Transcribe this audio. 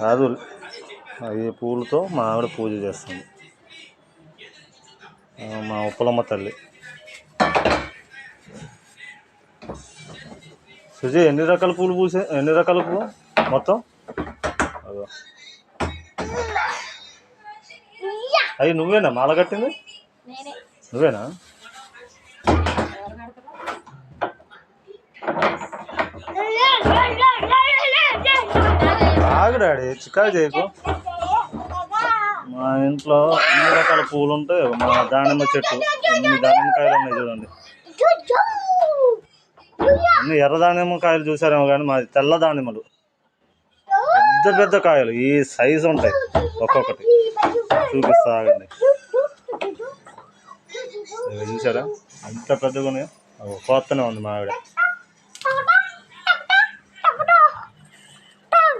కాదు, ఈ పూలతో మా ఆవిడ పూజ చేస్తుంది, మా ఉప్పలమ్మ తల్లి. సుజీ ఎన్ని రకాల పూలు పూసే, ఎన్ని రకాల పువ్వు మొత్తం? అదో అవి నువ్వేనా మాల కట్టింది? నువ్వేనా? ఆగు డాడీ, చికాకు చేయకు. మా ఇంట్లో అన్ని రకాల పువ్వులు ఉంటాయి. మా దానిమ్మ చెట్టు, ఎన్ని దానిమ్మకాయలు ఉన్నాయి చూడండి. అన్ని ఎర్ర దానిమ్మకాయలు చూసారేమో కానీ మాది తెల్ల దానిమ్మలు, పెద్ద పెద్ద కాయలు ఈ సైజు ఉంటాయి. ఒక్కొక్కటి చూపిస్తా ఆగండి. చూసారా ఎంత పెద్దగా ఉన్నాయో? కోత్తనే ఉంది మా ఆవిడ.